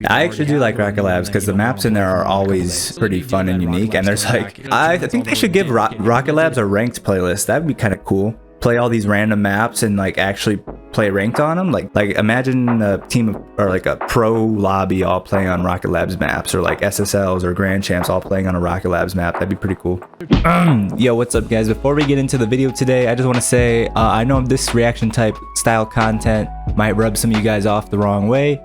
I actually do like Rocket Labs because the maps in there are always pretty fun and unique. And there's like, I think they should give Rocket Labs a ranked playlist. That'd be kind of cool. Play all these random maps and like actually play ranked on them. Like imagine a team of, or like a pro lobby all playing on Rocket Labs maps, or like SSLs or Grand Champs all playing on a Rocket Labs map. That'd be pretty cool. Yo, what's up guys? Before we get into the video today, I just want to say I know this reaction type style content might rub some of you guys off the wrong way.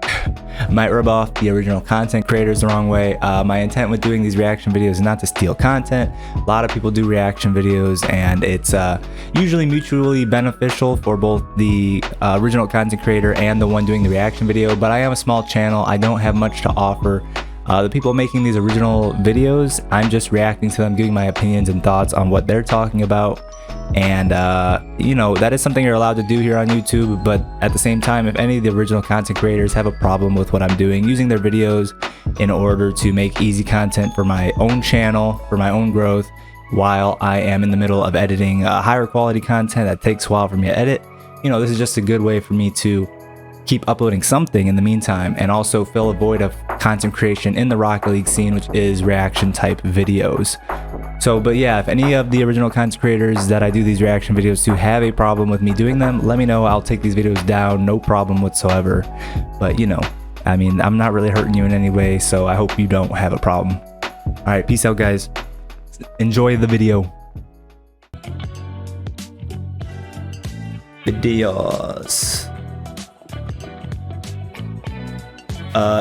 Might rub off the original content creators the wrong way. My intent with doing these reaction videos is not to steal content. A lot of people do reaction videos and it's usually mutually beneficial for both the original content creator and the one doing the reaction video, but I am a small channel. I don't have much to offer. The people making these original videos, I'm just reacting to them, giving my opinions and thoughts on what they're talking about. And you know, that is something you're allowed to do here on YouTube, but at the same time, if any of the original content creators have a problem with what I'm doing, using their videos in order to make easy content for my own channel, for my own growth, while I am in the middle of editing higher quality content that takes a while for me to edit, you know, this is just a good way for me to keep uploading something in the meantime and also fill a void of content creation in the Rocket League scene, which is reaction type videos. So, but yeah, if any of the original content creators that I do these reaction videos to have a problem with me doing them, let me know. I'll take these videos down, no problem whatsoever. But you know, I mean, I'm not really hurting you in any way, so I hope you don't have a problem. All right, peace out guys. Enjoy the video. Videos.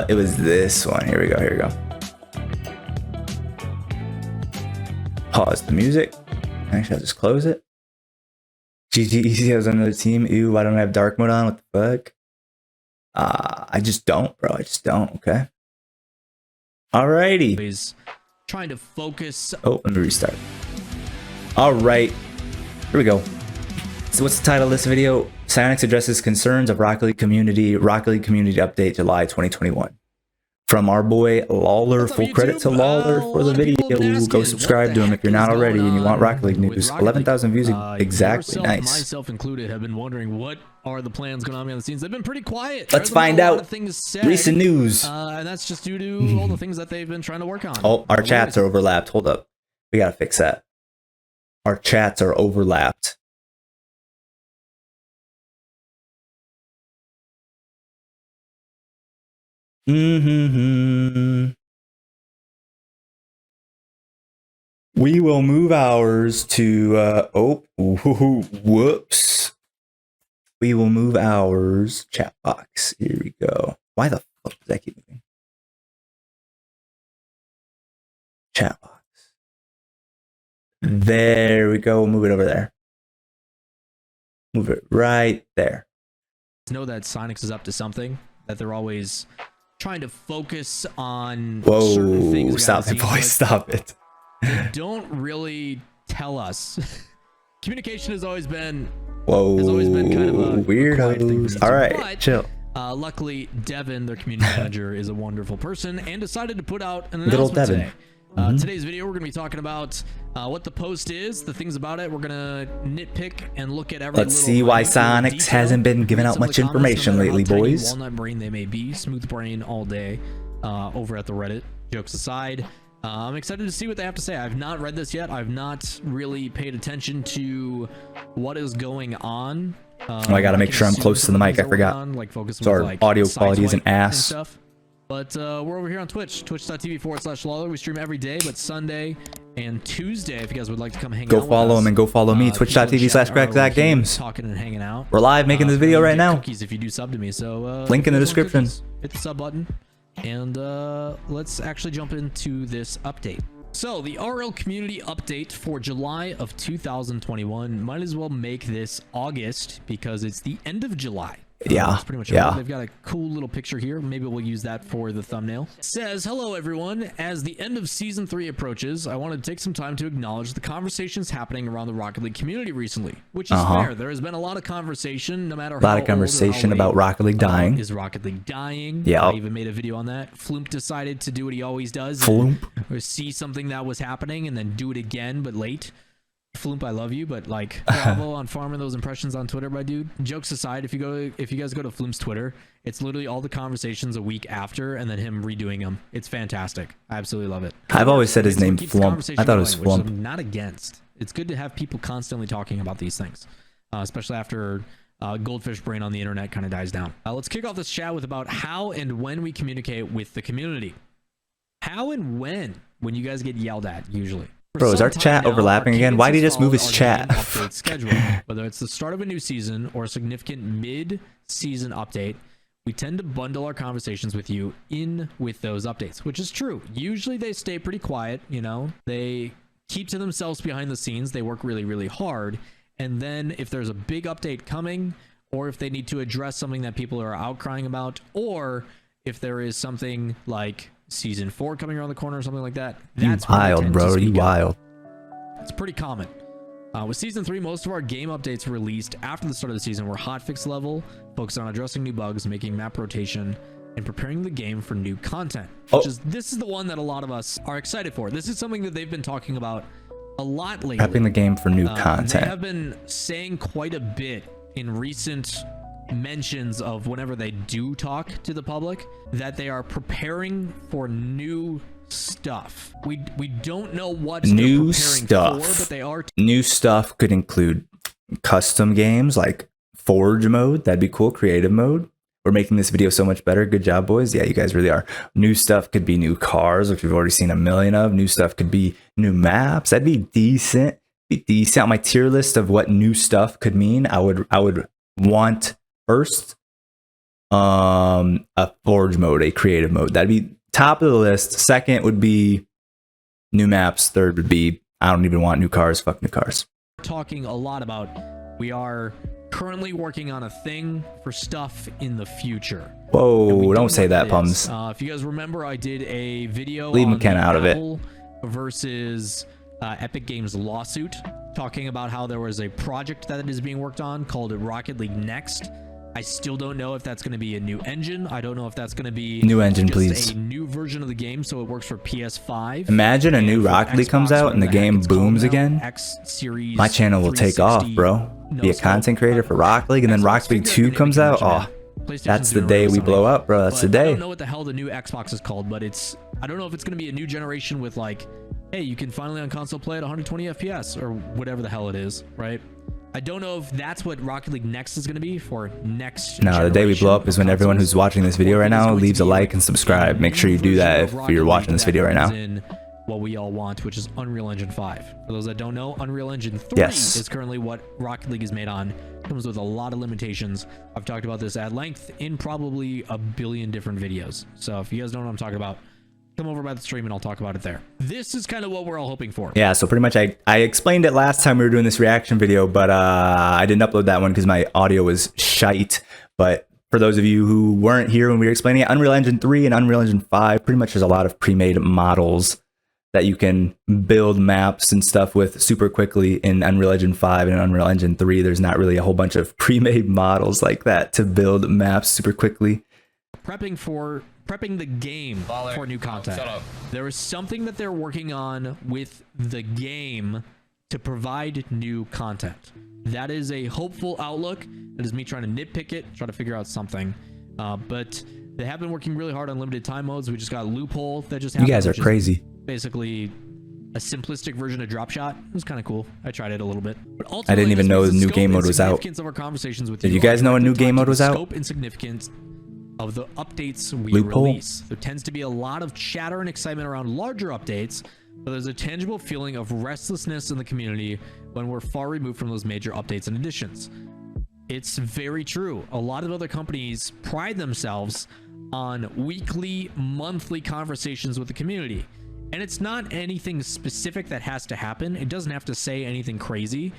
It was this one. Here we go. Here we go. Pause the music. Actually, I'll just close it. GG Easy has another team. Ew, why don't I have dark mode on? What the fuck? I just don't, bro. I just don't. Okay. Alrighty. He's trying to focus. Oh, let me restart. All right. Here we go. So what's the title of this video? Psyonix addresses concerns of Rocket League community update July 2021. From our boy Lawler. Full credit to Lawler for the video. Go subscribe to him if you're not already and you want Rocket League news. 11,000 views exactly. Nice. Myself included have been wondering what are the plans going on behind the scenes. They've been pretty quiet. Let's find out. Recent news. And that's just due to all the things that they've been trying to work on. Oh, our chats are overlapped. Hold up. We gotta fix that. Our chats are overlapped. We will move ours to whoops. We will move ours chat box. Here we go. Why the fuck does that keep moving? Chat box. There we go. We'll move it over there. Move it right there. Know that Psyonix is up to something, that they're always trying to focus on certain things. Stop it, boys. Stop it. They don't really tell us. Communication has always been kind of a weirdos. All right, but, chill. Luckily, Devin, their community manager, is a wonderful person and decided to put out an announcement today. Today's video, we're going to be talking about what the post is, the things about it. We're going to nitpick and look at every Let's see why Psyonix hasn't been giving out much information lately, boys. Walnut brain they may be, smooth brain all day over at the Reddit. Jokes aside, I'm excited to see what they have to say. I've not read this yet. I've not really paid attention to what is going on. Oh, I got to make sure I'm close to the mic. I forgot. So our audio quality is an ass. But we're over here on Twitch, twitch.tv/Lawler. We stream every day, but Sunday and Tuesday, if you guys would like to come hang out with us. Go follow him and go follow me, twitch.tv/crackzachgames. Talking and hanging out. We're live making this video right now. Cookies if you do sub to me. So link in the description. Hit the sub button, and let's actually jump into this update. So the RL community update for July of 2021. Might as well make this August because it's the end of July. Yeah, that's pretty much it. They've got a cool little picture here. Maybe we'll use that for the thumbnail. It says, hello everyone. As the end of season 3 approaches, I wanted to take some time to acknowledge the conversations happening around the Rocket League community recently, which is fair. There has been a lot of conversation, no matter how old or how about Rocket League dying. Is Rocket League dying? Yeah. I even made a video on that. Floomp decided to do what he always does. Floomp. Or see something that was happening and then do it again, but late. Floomp, I love you, but like, bravo on farming those impressions on Twitter, my dude. Jokes aside, if you guys go to Floomp's Twitter, it's literally all the conversations a week after, and then him redoing them. It's fantastic. I absolutely love it. I've always said his name Flump. I thought it was Flump. I'm not against. It's good to have people constantly talking about these things, especially after Goldfish brain on the internet kind of dies down. Let's kick off this chat with about how and when we communicate with the community. How and when you guys get yelled at usually. Bro, is our chat overlapping again? Why did he just move his chat? Schedule, whether it's the start of a new season or a significant mid-season update, we tend to bundle our conversations with you in with those updates, which is true. Usually they stay pretty quiet, you know. They keep to themselves behind the scenes. They work really, really hard. And then if there's a big update coming, or if they need to address something that people are outcrying about, or if there is something like Season 4 coming around the corner or something like that. That's wild, bro. You wild. It's pretty common. With Season 3, most of our game updates released after the start of the season were hotfix level, focused on addressing new bugs, making map rotation, and preparing the game for new content. This is the one that a lot of us are excited for. This is something that they've been talking about a lot lately. Prepping the game for new content. They have been saying quite a bit in recent mentions of whenever they do talk to the public that they are preparing for new stuff. We don't know what new stuff for, but they are new stuff could include custom games like Forge mode. That'd be cool. Creative mode. We're making this video so much better. Good job, boys. Yeah, you guys really are. New stuff could be new cars, which we've already seen a million of. New stuff could be new maps. That'd be decent. On my tier list of what new stuff could mean, I would want first a Forge mode, a creative mode. That'd be top of the list. Second would be new maps. Third would be I don't even want new cars. Fuck new cars. Talking a lot about we are currently working on a thing for stuff in the future. Whoa, don't say that, Pums. If you guys remember, I did a video leave McKenna out of it versus Epic Games lawsuit, talking about how there was a project that is being worked on called Rocket League Next. I still don't know if that's going to be a new engine. I don't know if that's going to be new engine, please. A new version of the game, so it works for PS5. Imagine a new Rocket League comes out and the game booms again. X Series. My channel will take off, bro. Be a content creator for Rocket League, and then Rocket League 2 comes out. Oh, that's the day we blow up, bro. That's the day. I don't know what the hell the new Xbox is called, but I don't know if it's going to be a new generation with like, hey, you can finally on console play at 120 FPS or whatever the hell it is, right? I don't know if that's what Rocket League Next is going to be for next. No, the day we blow up is when everyone who's watching this video right now leaves a like and subscribe. Make sure you do that if you're watching this video right now. What we all want, which is Unreal Engine 5. For those that don't know, Unreal Engine 3 is currently what Rocket League is made on. It comes with a lot of limitations. I've talked about this at length in probably a billion different videos. So if you guys don't know what I'm talking about, come over by the stream and I'll talk about it there. This is kind of what we're all hoping for. Yeah, so pretty much I explained it last time we were doing this reaction video, but I didn't upload that one because my audio was shite. But for those of you who weren't here when we were explaining it, Unreal Engine 3 and Unreal Engine 5, pretty much there's a lot of pre-made models that you can build maps and stuff with super quickly in Unreal Engine 5 and Unreal Engine 3. There's not really a whole bunch of pre-made models like that to build maps super quickly. Prepping the game Lawler, for new content. Shut up. There is something that they're working on with the game to provide new content. That is a hopeful outlook. That is me trying to nitpick it, try to figure out something. But they have been working really hard on limited time modes. We just got Loophole that just happened. You guys are crazy. Basically a simplistic version of Drop Shot. It was kind of cool. I tried it a little bit. But I didn't even know the new game mode was out. Did you guys know a new game mode was out? Scope and significance of the updates we release. There tends to be a lot of chatter and excitement around larger updates, but there's a tangible feeling of restlessness in the community when we're far removed from those major updates and additions. It's very true. A lot of other companies pride themselves on weekly, monthly conversations with the community. And it's not anything specific that has to happen. It doesn't have to say anything crazy.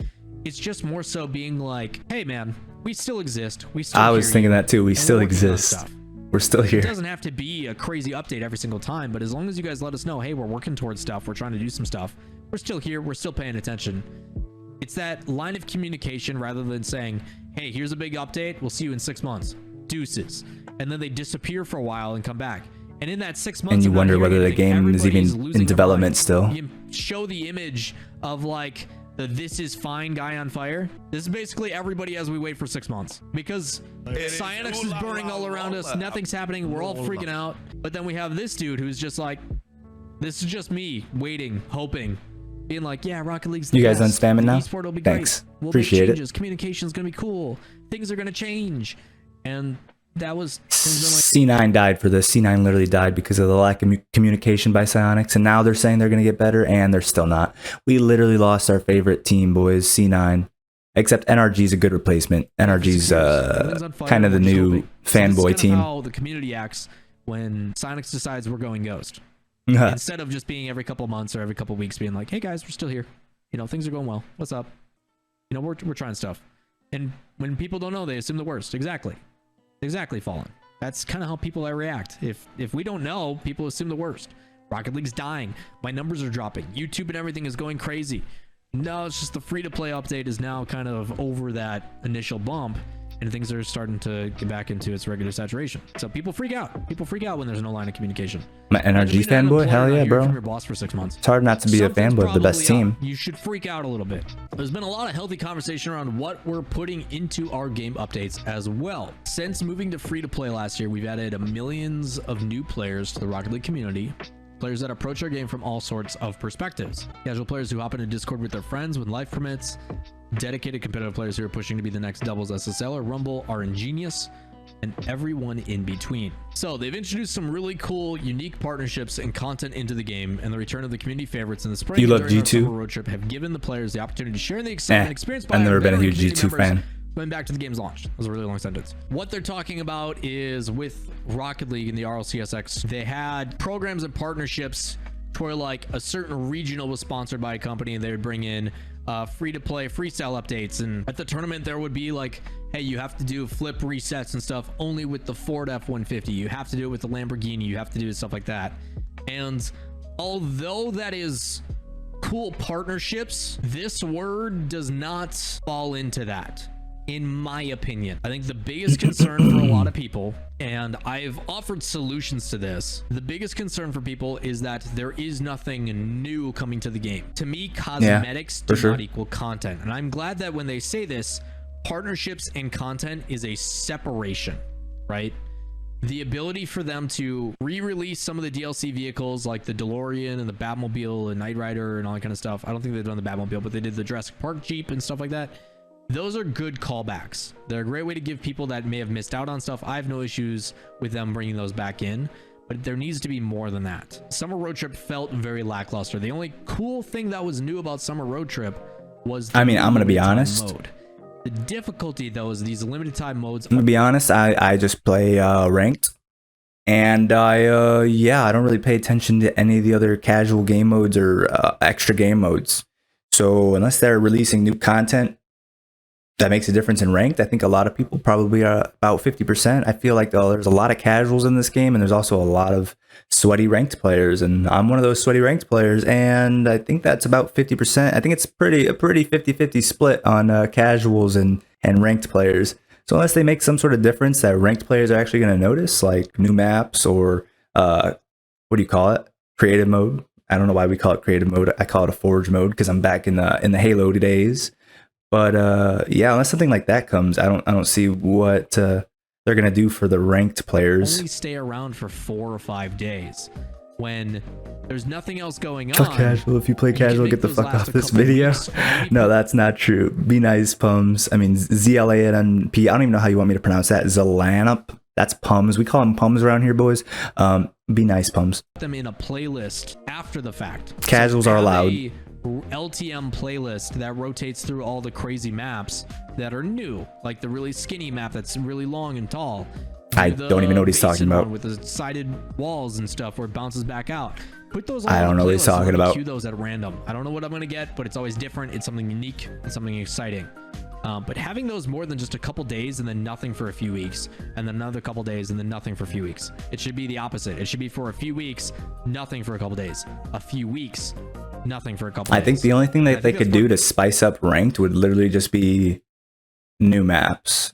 It's just more so being like, hey man, we still exist. I was thinking that too. We still exist. We're still here. It doesn't have to be a crazy update every single time, but as long as you guys let us know, hey, we're working towards stuff, we're trying to do some stuff, we're still here, we're still paying attention. It's that line of communication rather than saying, hey, here's a big update, we'll see you in 6 months. Deuces. And then they disappear for a while and come back. And in that 6 months, and you wonder whether the game is even in development still. You show the image of like The "this is fine" guy on fire. This is basically everybody as we wait for 6 months, because Psyonix is burning all around us. Nothing's happening. We're all freaking out. But then we have this dude who's just like, this is just me waiting, hoping, being like, yeah, Rocket League's the You guys best. done spamming now? Esport will be Thanks. great. We'll Appreciate make it. changes. Communication's gonna be cool. Things are gonna change. And that was C9 died for this. C9 literally died because of the lack of communication by Psyonix, and now they're saying they're going to get better, and they're still not. We literally lost our favorite team, boys, C9. Except NRG's a good replacement. NRG's kind of the new fanboy team. How the community acts when Psyonix decides we're going ghost. Instead of just being every couple of months or every couple of weeks being like, hey guys, we're still here. You know, things are going well. What's up? You know, we're trying stuff. And when people don't know, they assume the worst. Exactly, Fallen. That's kind of how people react. If we don't know, people assume the worst. Rocket League's dying. My numbers are dropping. YouTube and everything is going crazy. No, it's just the free-to-play update is now kind of over that initial bump, and things are starting to get back into its regular saturation. So people freak out. People freak out when there's no line of communication. My NRG fanboy? Hell yeah, bro. From your boss for 6 months. It's hard not to be a fanboy of the best team. You should freak out a little bit. There's been a lot of healthy conversation around what we're putting into our game updates as well. Since moving to free-to-play last year, we've added millions of new players to the Rocket League community. Players that approach our game from all sorts of perspectives. Casual players who hop into Discord with their friends when life permits. Dedicated competitive players who are pushing to be the next Doubles SSL or Rumble are ingenious, and everyone in between. So they've introduced some really cool, unique partnerships and content into the game, and the return of the community favorites in the spring. You love during our G2? summer road trip have given the players the opportunity to share in the excitement experience. I've never been a huge G2 fan. Went back to the game's launch. That was a really long sentence. What they're talking about is with Rocket League and the RLCSX, they had programs and partnerships where like a certain regional was sponsored by a company, and they would bring in free-to-play freestyle updates, and at the tournament there would be like, hey, you have to do flip resets and stuff only with the Ford F-150, you have to do it with the Lamborghini, you have to do stuff like that. And although that is cool partnerships, this word does not fall into that, in my opinion. I think the biggest concern for a lot of people, and I've offered solutions to this, the biggest concern for people is that there is nothing new coming to the game. To me, cosmetics do not equal content. And I'm glad that when they say this, partnerships and content is a separation, right? The ability for them to re-release some of the DLC vehicles like the DeLorean and the Batmobile and Knight Rider and all that kind of stuff. I don't think they've done the Batmobile, but they did the Jurassic Park Jeep and stuff like that. Those are good callbacks. They're a great way to give people that may have missed out on stuff. I have no issues with them bringing those back in, but there needs to be more than that. Summer Road Trip felt very lackluster. The only cool thing that was new about Summer Road Trip was the I'm gonna be honest. mode. The difficulty though is these limited time modes. I'm gonna be honest, I just play ranked, and I don't really pay attention to any of the other casual game modes or extra game modes. So unless they're releasing new content that makes a difference in ranked, I think a lot of people probably are about 50%. I feel like there's a lot of casuals in this game, and there's also a lot of sweaty ranked players, and I'm one of those sweaty ranked players, and I think that's about 50%. I think it's a pretty 50-50 split on casuals and ranked players. So unless they make some sort of difference that ranked players are actually going to notice, like new maps or what do you call it? Creative mode. I don't know why we call it creative mode. I call it a forge mode because I'm back in the Halo days. But yeah, unless something like that comes, I don't see what they're gonna do for the ranked players. Only stay around for 4 or 5 days when there's nothing else going on. Fuck casual. If you play casual, get the fuck off this video. No, that's not true. Be nice, Pums. I mean, ZLANP. I don't even know how you want me to pronounce that. Zalanup. That's Pums. We call them Pums around here, boys. Be nice, Pums. Them in a playlist after the fact. Casuals are allowed. LTM playlist that rotates through all the crazy maps that are new, like the really skinny map that's really long and tall. I don't even know what he's talking about. With the sided walls and stuff where it bounces back out. Put those on I don't know what he's talking about. Cue those at random. I don't know what I'm gonna get, but it's always different. It's something unique and something exciting. But having those more than just a couple days and then nothing for a few weeks, and then another couple days and then nothing for a few weeks. It should be the opposite. It should be for a few weeks, nothing for a couple days. A few weeks, nothing for a couple days. I think the only thing that they could do to spice up ranked would literally just be new maps.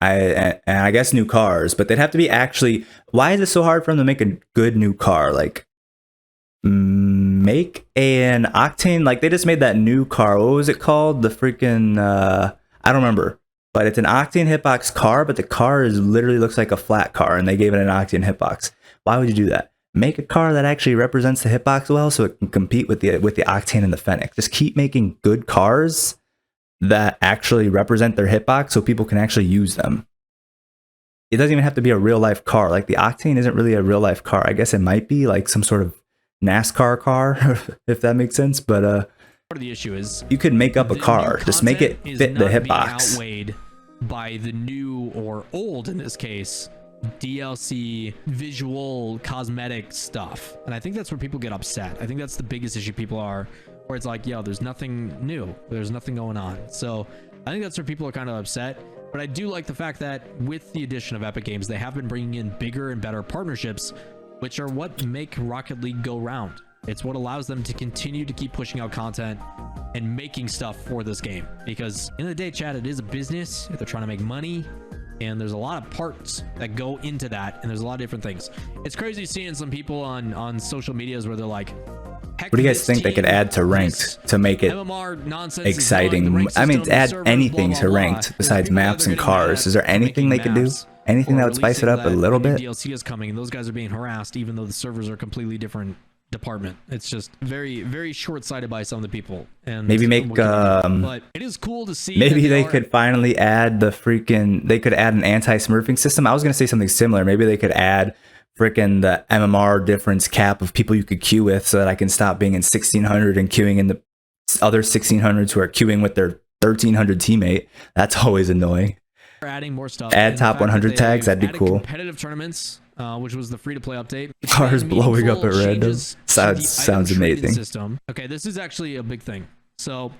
And I guess new cars, but they'd have to be actually. Why is it so hard for them to make a good new car? Like, make an Octane, like they just made that new car. What was it called? The freaking I don't remember, but it's an Octane hitbox car, but the car is literally looks like a flat car, and they gave it an Octane hitbox. Why would you do that? Make a car that actually represents the hitbox well, so it can compete with the Octane and the Fennec. Just keep making good cars that actually represent their hitbox, so people can actually use them. It doesn't even have to be a real life car. Like the Octane isn't really a real life car. I guess it might be like some sort of NASCAR car, if that makes sense. But part of the issue is you could make up a car, just make it fit the hitbox. Outweighed by the new or old, in this case, DLC visual cosmetic stuff, and I think that's where people get upset. I think that's the biggest issue people are, where it's like, yo, there's nothing new, there's nothing going on. So I think that's where people are kind of upset. But I do like the fact that with the addition of Epic Games, they have been bringing in bigger and better partnerships, which are what make Rocket League go round. It's what allows them to continue to keep pushing out content and making stuff for this game. Because in the day, chat, it is a business. They're trying to make money, and there's a lot of parts that go into that, and there's a lot of different things. It's crazy seeing some people on social medias where they're like, what do you guys think they could add to ranked to make it exciting? I mean, add anything to ranked besides maps and cars. Is there anything they could do? Anything that would spice it up a little bit? DLC is coming, and those guys are being harassed, even though the servers are a completely different department. It's just very, very short-sighted by some of the people. And maybe make but it is cool to see. Maybe they could finally add the freaking. They could add an anti-smurfing system. I was gonna say something similar. Maybe they could add freaking the MMR difference cap of people you could queue with, so that I can stop being in 1600 and queuing in the other 1600s who are queuing with their 1300 teammate. That's always annoying. They're adding more stuff. Add top 100 tags. That'd be cool. Competitive tournaments, which was the free-to-play update. Cars blowing up at random. Sounds amazing. System. Okay, this is actually a big thing. So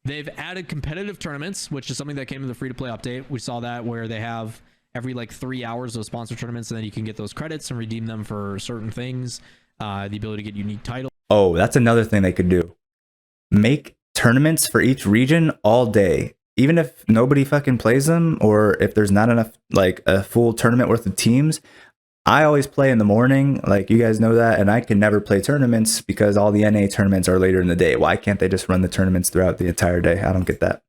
they've added competitive tournaments, which is something that came in the free-to-play update. We saw that where they have every like 3 hours of sponsored tournaments, and then you can get those credits and redeem them for certain things. The ability to get unique titles. Oh, that's another thing they could do. Make tournaments for each region all day. Even if nobody fucking plays them, or if there's not enough, like a full tournament worth of teams. I always play in the morning, like you guys know that, and I can never play tournaments because all the NA tournaments are later in the day. Why can't they just run the tournaments throughout the entire day? I don't get that.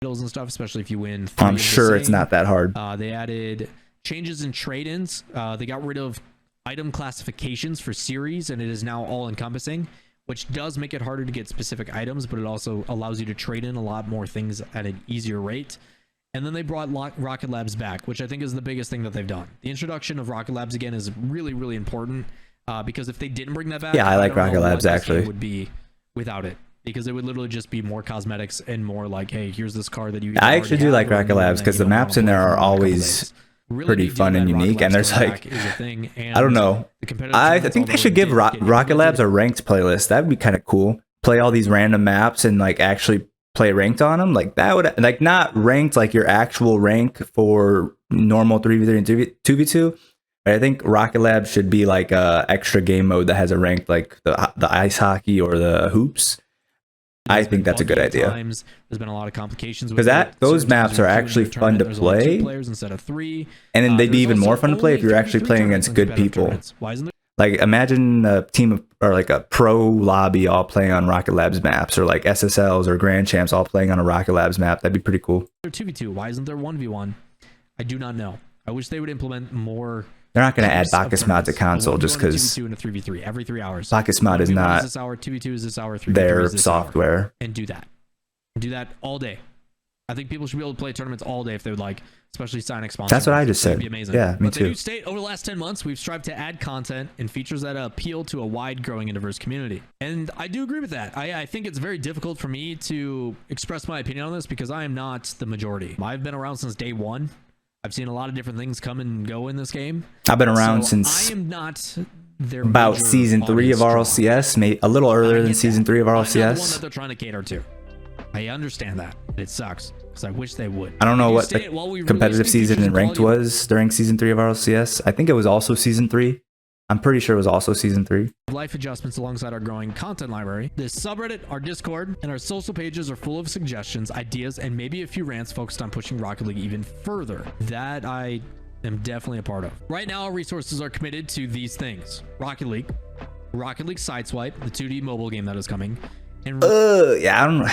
And stuff, especially if you win. I'm sure it's not that hard. They added changes in trade-ins. They got rid of item classifications for series, and it is now all encompassing, which does make it harder to get specific items, but it also allows you to trade in a lot more things at an easier rate. And then they brought Rocket Labs back, which I think is the biggest thing that they've done. The introduction of Rocket Labs again is really, really important, because if they didn't bring that back, yeah, I like Rocket Labs actually. Would be without it. Because it would literally just be more cosmetics and more like, hey, here's this car that you. I actually do like Rocket Labs because the maps in there are always pretty fun and unique, and there's like, I don't know. I think they should give Rocket Labs a ranked playlist. That would be kind of cool. Play all these random maps and like actually play ranked on them. Like that would, like, not ranked like your actual rank for normal 3v3 and 2v2. But I think Rocket Labs should be like a extra game mode that has a ranked, like the ice hockey or the hoops. I think that's a good idea. There's been a lot of complications because those maps are actually fun to play, instead of 3, and then they'd be even more fun to play if you're actually playing against good people. Like imagine a team of, or like a pro lobby all playing on Rocket Labs maps, or like SSLs or Grand Champs all playing on a Rocket Labs map. That'd be pretty cool. They're 2v2. Why isn't there 1v1? I do not know. I wish they would implement more. They're not going to add Bacchus mod to console just because 2v2 and a 3v3 every 3 hours. Bacchus mod is not this hour, 2v2 is this hour, 3v3 their is this software. Hour. And do that. Do that all day. I think people should be able to play tournaments all day if they would like, especially Psyonix sponsors. That's what I just said. That'd be amazing. Yeah, me but too. They do state over the last 10 months, we've strived to add content and features that appeal to a wide, growing, and diverse community. And I do agree with that. I think it's very difficult for me to express my opinion on this because I am not the majority. I've been around since day one. I've seen a lot of different things come and go in this game. I've been around since I am not their about season 3 of RLCS, maybe a little earlier than season 3 of RLCS. I'm not the one that they're trying to cater to. I understand that. It sucks because I wish they would. I don't know what the competitive season and ranked was during season 3 of RLCS. I think it was also season 3. I'm pretty sure it was also season 3. Life adjustments alongside our growing content library. This subreddit, our Discord, and our social pages are full of suggestions, ideas, and maybe a few rants focused on pushing Rocket League even further. That I am definitely a part of. Right now, our resources are committed to these things: Rocket League, Rocket League Sideswipe, the 2D mobile game that is coming. And Yeah, I don't know.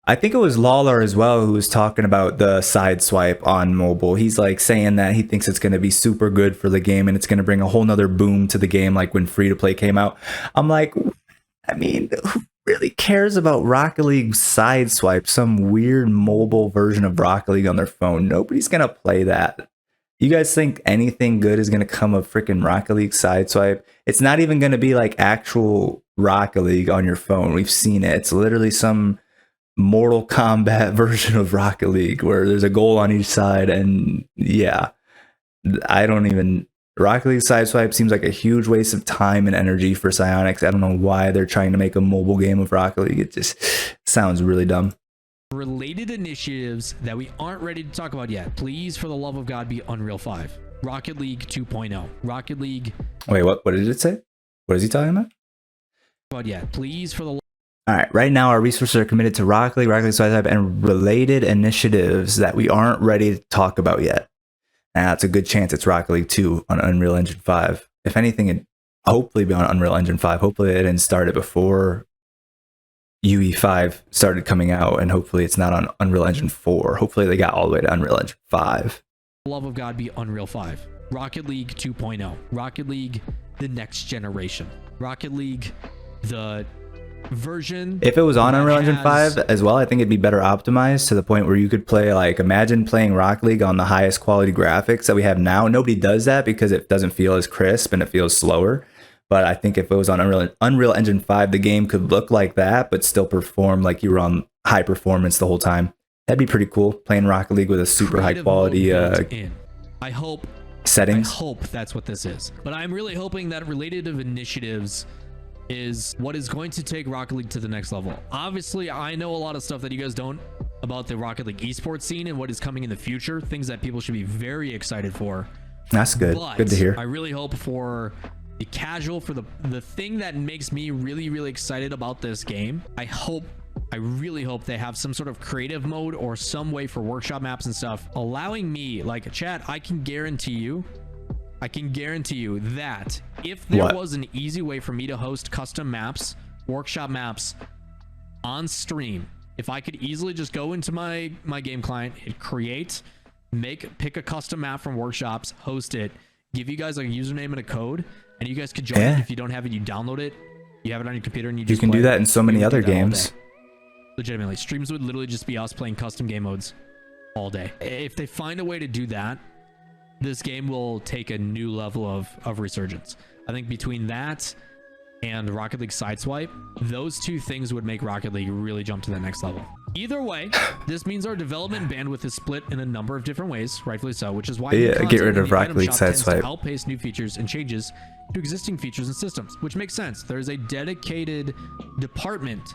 I think it was Lawler as well who was talking about the Sideswipe on mobile. He's like saying that he thinks it's going to be super good for the game and it's going to bring a whole nother boom to the game, like when free to play came out. I'm like, I mean, who really cares about Rocket League Sideswipe, some weird mobile version of Rocket League on their phone? Nobody's going to play that. You guys think anything good is going to come of freaking Rocket League Sideswipe? It's not even going to be like actual Rocket League on your phone. We've seen it. It's literally some Mortal Kombat version of Rocket League where there's a goal on each side. And yeah, I don't even... Rocket League Sideswipe seems like a huge waste of time and energy for Psyonix. I don't know why they're trying to make a mobile game of Rocket League. It just sounds really dumb. related initiatives that we aren't ready to talk about yet. Please, for the love of God, be Unreal 5. Rocket League 2.0. Rocket League... Wait, what did it say? What is he talking about? But yeah, please, for the... All right, right now our resources are committed to Rocket League Sideswipe, and related initiatives that we aren't ready to talk about yet. Now, it's a good chance it's Rocket League 2 on Unreal Engine 5. If anything, it'd hopefully be on Unreal Engine 5. Hopefully it didn't start it before UE5 started coming out, and hopefully it's not on Unreal Engine 4. Hopefully they got all the way to Unreal Engine 5. Love of God, be Unreal 5. Rocket League 2.0. Rocket League, the next generation. Rocket League, the version... If it was on Unreal Engine 5 as well, I think it'd be better optimized to the point where you could play, like, imagine playing Rocket League on the highest quality graphics that we have now. Nobody does that because it doesn't feel as crisp and it feels slower. But I think if it was on Unreal Engine 5, the game could look like that, but still perform like you were on high performance the whole time. That'd be pretty cool, playing Rocket League with a super high quality I hope settings. I hope that's what this is. But I'm really hoping that related initiatives is what is going to take Rocket League to the next level. Obviously, I know a lot of stuff that you guys don't about the Rocket League esports scene and what is coming in the future, things that people should be very excited for. That's good. But good to hear. I really hope for the casual, for the thing that makes me really, really excited about this game. I really hope they have some sort of creative mode or some way for workshop maps and stuff, allowing me, like, chat, I can guarantee you that if there was an easy way for me to host custom maps, workshop maps on stream, if I could easily just go into my game client, hit create, pick a custom map from workshops, host it, give you guys like a username and a code, and you guys could join it. If you don't have it, you download it, you have it on your computer, and you can do that in so many other games. Legitimately, streams would literally just be us playing custom game modes all day. If they find a way to do that, this game will take a new level of resurgence. I think between that and Rocket League Sideswipe, those two things would make Rocket League really jump to the next level. Either way, this means our development bandwidth is split in a number of different ways, rightfully so, which is why get rid of Rocket League Sideswipe. Outpace new features and changes to existing features and systems, which makes sense. There is a dedicated department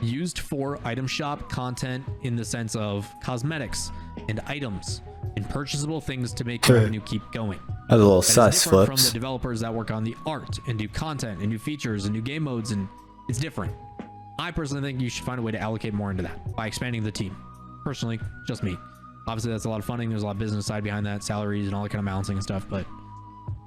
used for item shop content in the sense of cosmetics and items and purchasable things to make revenue keep going. A little sus flips. From the developers that work on the art and do content and new features and new game modes, and it's different. I personally think you should find a way to allocate more into that by expanding the team. Personally, just me. Obviously, that's a lot of funding. There's a lot of business side behind that, salaries and all that kind of balancing and stuff, but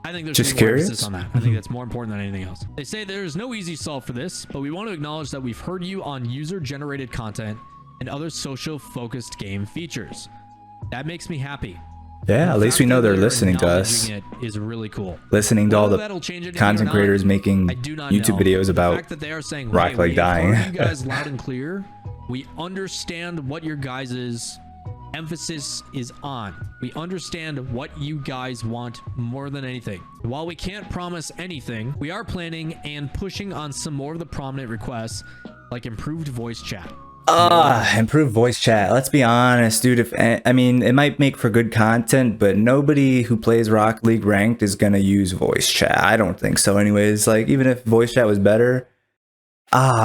I think there's just more emphasis on that. I think that's more important than anything else. They say there's no easy solve for this, but we want to acknowledge that we've heard you on user-generated content and other social-focused game features. That makes me happy. Yeah, at least we know they're listening to us. It is really cool. Listening to all the content creators making YouTube videos about the fact that they are saying, Rocket League dying. You guys loud and clear. We understand what your guys' emphasis is on. We understand what you guys want more than anything. While we can't promise anything, we are planning and pushing on some more of the prominent requests, like improved voice chat. Improved voice chat. Let's be honest, dude. I mean, it might make for good content, but nobody who plays Rocket League Ranked is gonna use voice chat. I don't think so. Anyways, like, even if voice chat was better,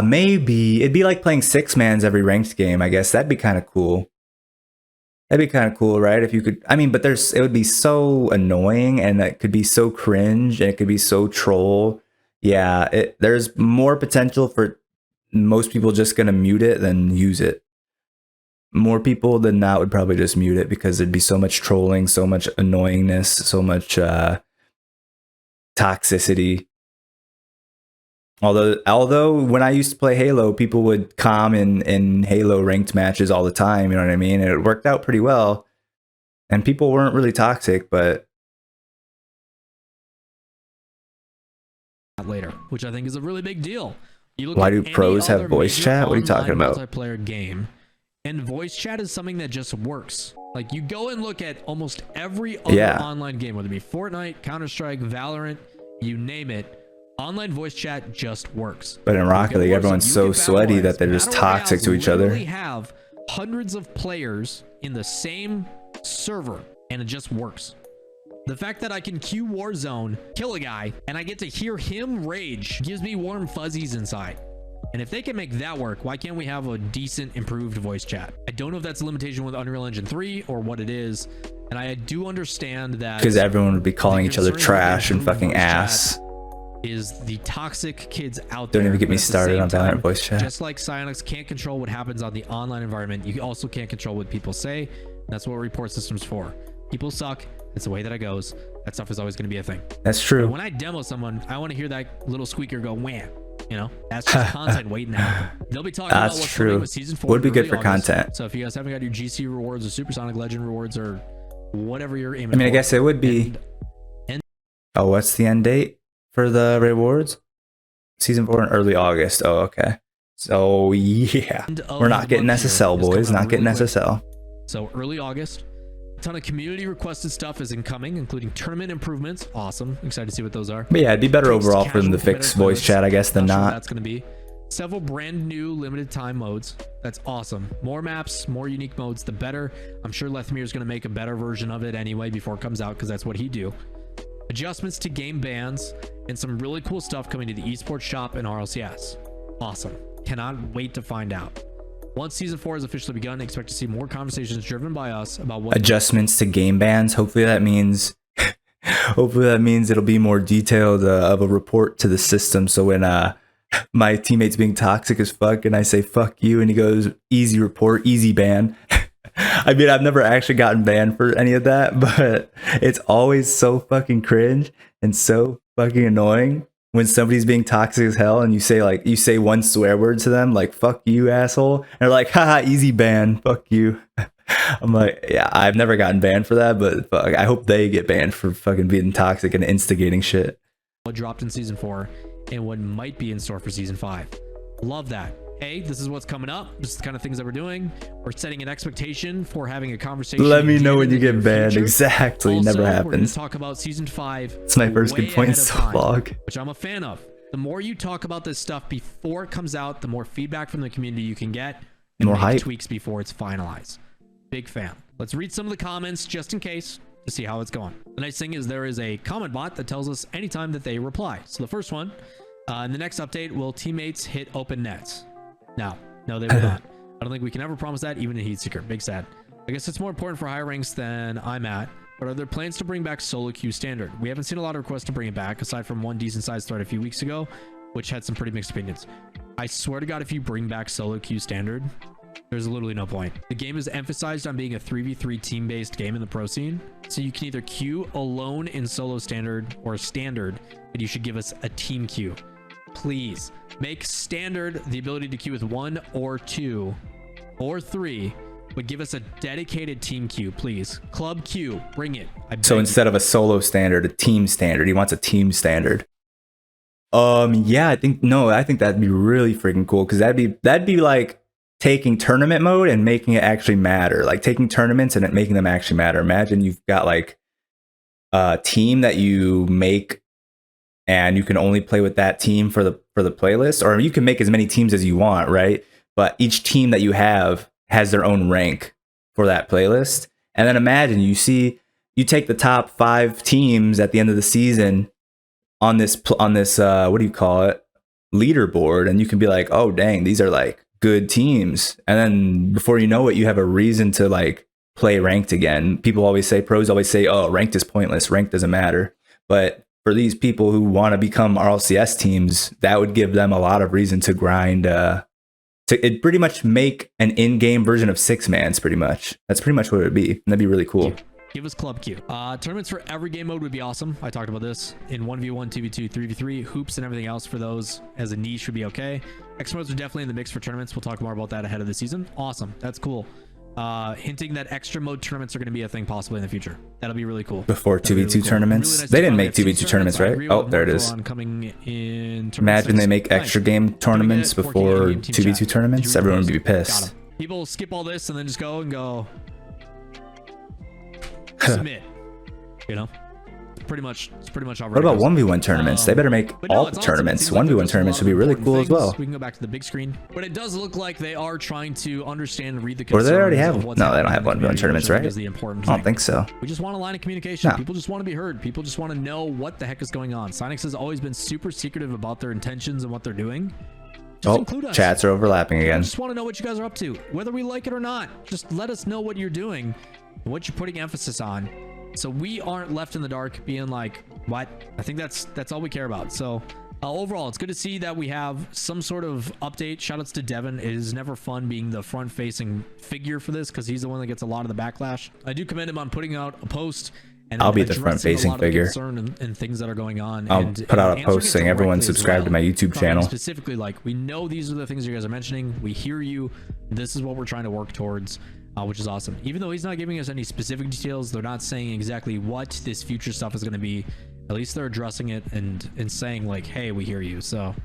maybe it'd be like playing 6-mans every ranked game. I guess that'd be kind of cool. That'd be kind of cool, right? If you could, I mean, but it would be so annoying, and it could be so cringe, and it could be so troll. Yeah, there's more potential for most people just gonna mute it than use it. More people than not would probably just mute it because there'd be so much trolling, so much annoyingness, so much toxicity. Although when I used to play Halo, people would comment in Halo ranked matches all the time, you know what I mean? And it worked out pretty well. And people weren't really toxic, but later, which I think is a really big deal. You look why at do any pros have other voice major chat? What are you talking online about? Multiplayer game, and voice chat is something that just works. Like, you go and look at almost every other online game, whether it be Fortnite, Counter-Strike, Valorant, you name it, online voice chat just works. But in Rocket League, everyone's so sweaty that they're just toxic to each other. We have hundreds of players in the same server, and it just works. The fact that I can queue Warzone, kill a guy, and I get to hear him rage gives me warm fuzzies inside. And if they can make that work, why can't we have a decent improved voice chat? I don't know if that's a limitation with Unreal Engine 3 or what it is. And I do understand that because everyone would be calling each other trash and fucking ass. Is the toxic kids out there. Don't even get me started on Valorant voice chat. Just like Psyonix can't control what happens on the online environment, you also can't control what people say. That's what report system's for. People suck. It's the way that it goes. That stuff is always going to be a thing. That's true. But when I demo someone, I want to hear that little squeaker go wham. You know, that's just content waiting out. They'll be talking about what's coming with season 4. Would be good for content. So if you guys haven't got your GC rewards or Supersonic Legend rewards or whatever you're aiming for. I mean, I guess it would be. Oh, what's the end date for the rewards? Season 4 in early August. Oh, okay. So yeah, we're not getting SSL, boys. Not getting SSL. So early August. A ton of community requested stuff is incoming, including tournament improvements. Awesome. Excited to see what those are. But yeah, it'd be better overall for them to fix voice chat, I guess, than not. That's going to be several brand new limited time modes. That's awesome. More maps, more unique modes, the better. I'm sure Lethmir is going to make a better version of it anyway before it comes out, because that's what he do. Adjustments to game bans and some really cool stuff coming to the esports shop and RLCS. Awesome. Cannot wait to find out. Once season 4 has officially begun, expect to see more conversations driven by us about what adjustments to game bans. Hopefully that means it'll be more detailed of a report to the system. So when my teammate's being toxic as fuck and I say fuck you and he goes easy report, easy ban. I mean, I've never actually gotten banned for any of that, but it's always so fucking cringe and so fucking annoying when somebody's being toxic as hell and you say one swear word to them, like fuck you asshole, and they're like, haha, easy ban, fuck you. I'm like, yeah, I've never gotten banned for that, but fuck, I hope they get banned for fucking being toxic and instigating shit. What dropped in season 4 and what might be in store for season 5. Love that. Hey, this is what's coming up. This is the kind of things that we're doing. We're setting an expectation for having a conversation. Let me know when you get banned. Future. Exactly. Also, Never happens. We're going to talk about season 5. It's my first good point in so vlog, which I'm a fan of. The more you talk about this stuff before it comes out, the more feedback from the community you can get, and more hype tweaks before it's finalized. Big fan. Let's read some of the comments just in case to see how it's going. The nice thing is there is a comment bot that tells us anytime that they reply. So the first one, in the next update, will teammates hit open nets? No, they will not. I don't think we can ever promise that, even in Heat Seeker. Big sad. I guess it's more important for higher ranks than I'm at, but are there plans to bring back solo queue standard? We haven't seen a lot of requests to bring it back, aside from one decent sized thread a few weeks ago, which had some pretty mixed opinions. I swear to God, if you bring back solo queue standard, there's literally no point. The game is emphasized on being a 3v3 team-based game in the pro scene, so you can either queue alone in solo standard or standard, but you should give us a team queue. Please make standard the ability to queue with 1 or 2 or 3, but give us a dedicated team queue, please. Club queue, bring it. So instead of a solo standard, a team standard. He wants a team standard. Yeah, I think that'd be really freaking cool, because that'd be like taking tournament mode and making it actually matter. Like taking tournaments and making them actually matter. Imagine you've got like a team that you make and you can only play with that team for the playlist, or you can make as many teams as you want, right? But each team that you have has their own rank for that playlist. And then imagine you take the top 5 teams at the end of the season on this what do you call it, leaderboard, and you can be like, oh dang, these are like good teams. And then before you know it, you have a reason to like play ranked again. Pros always say, oh, ranked is pointless, ranked doesn't matter. But for these people who want to become RLCS teams, that would give them a lot of reason to grind, to pretty much make an in-game version of 6-mans, pretty much. That's pretty much what it would be. And that'd be really cool. Give us club Q. Tournaments for every game mode would be awesome. I talked about this in 1v1, 2v2, 3v3. Hoops and everything else for those as a niche would be okay. X modes are definitely in the mix for tournaments. We'll talk more about that ahead of the season. Awesome. That's cool. Hinting that extra mode tournaments are going to be a thing possibly in the future. That'll be really cool. Before 2v2 tournaments. Really nice. They didn't make 2v2 tournaments, right? Oh, there it is. Imagine they make extra game tournaments before 2v2 tournaments. Everyone would be pissed. People skip all this and then just go and go submit. You know, it's pretty much all right. What about 1v1 tournaments? They better make all the tournaments. 1v1 tournaments would be really cool as well. We can go back to the big screen, but it does look like they are trying to understand and read the concerns. Or they already have. No, they don't have 1v1 tournaments, right? The important I don't think so. We just want a line of communication. No. People just want to be heard. People just want to know what the heck is going on. Psyonix has always been super secretive about their intentions and what they're doing. Just include us. Chats are overlapping again. I just want to know what you guys are up to, whether we like it or not. Just let us know what you're doing, what you're putting emphasis on, so we aren't left in the dark being like, what? I think that's all we care about. So overall, it's good to see that we have some sort of update. Shoutouts to Devin. It is never fun being the front-facing figure for this because he's the one that gets a lot of the backlash. I do commend him on putting out a post. And I'll be the front-facing figure. And things that are going on. I'll put out a post saying everyone subscribe to my YouTube channel. Specifically, like, we know these are the things you guys are mentioning. We hear you. This is what we're trying to work towards, which is awesome. Even though he's not giving us any specific details, they're not saying exactly what this future stuff is going to be. At least they're addressing it and saying like, hey, we hear you. So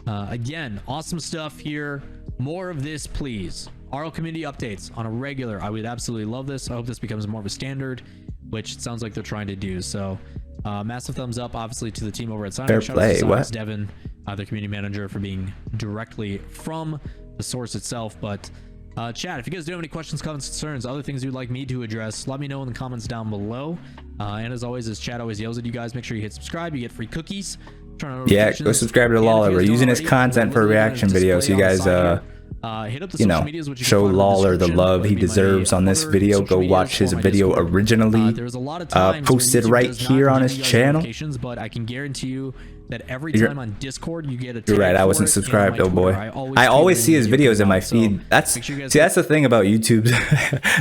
again, awesome stuff here. More of this, please. RL community updates on a regular. I would absolutely love this. I hope this becomes more of a standard, which it sounds like they're trying to do. So massive thumbs up, obviously, to the team over at Psyonix. Fair play. Sideswipe Devin, their community manager, for being directly from the source itself. But chat, if you guys do have any questions, comments, concerns, other things you'd like me to address, let me know in the comments down below. And as always, as chat always yells at you guys, make sure you hit subscribe. You get free cookies. Yeah, go subscribe to Lawler. We're using his content for a reaction video, so you guys hit up the you know, show Lawler the love he deserves on this video. Go watch his video originally posted right here on his channel. But I can guarantee you that every time on Discord you get a You're right, I wasn't subscribed, oh boy. I always see his videos in my feed. That's the thing about YouTube.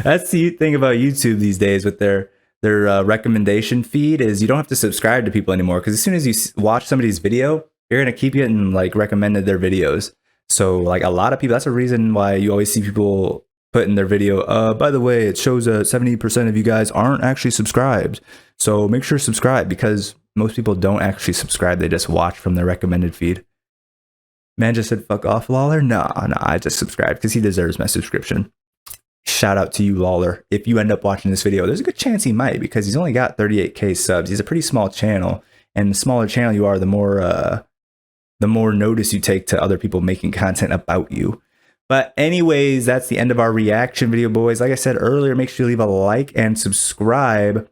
That's the thing about YouTube these days with their recommendation feed, is you don't have to subscribe to people anymore, because as soon as you watch somebody's video, you're gonna keep getting like recommended their videos. So like a lot of people, that's a reason why you always see people put in their video, by the way, it shows 70% of you guys aren't actually subscribed. So make sure to subscribe, because most people don't actually subscribe. They just watch from their recommended feed. Man just said, fuck off, Lawler. No, I just subscribed because he deserves my subscription. Shout out to you, Lawler. If you end up watching this video, there's a good chance he might, because he's only got 38K subs. He's a pretty small channel, and the smaller channel you are, the more notice you take to other people making content about you. But anyways, that's the end of our reaction video, boys. Like I said earlier, make sure you leave a like and subscribe.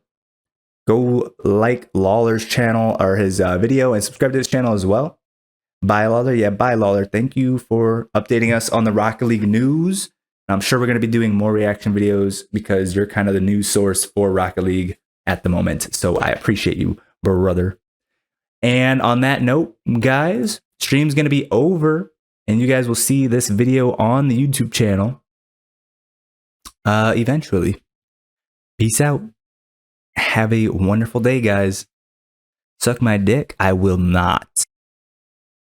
Go like Lawler's channel, or his video, and subscribe to his channel as well. Bye, Lawler. Yeah, bye, Lawler. Thank you for updating us on the Rocket League news. I'm sure we're going to be doing more reaction videos, because you're kind of the news source for Rocket League at the moment. So I appreciate you, brother. And on that note, guys, stream's going to be over, and you guys will see this video on the YouTube channel eventually. Peace out. Have a wonderful day, guys. Suck my dick? I will not.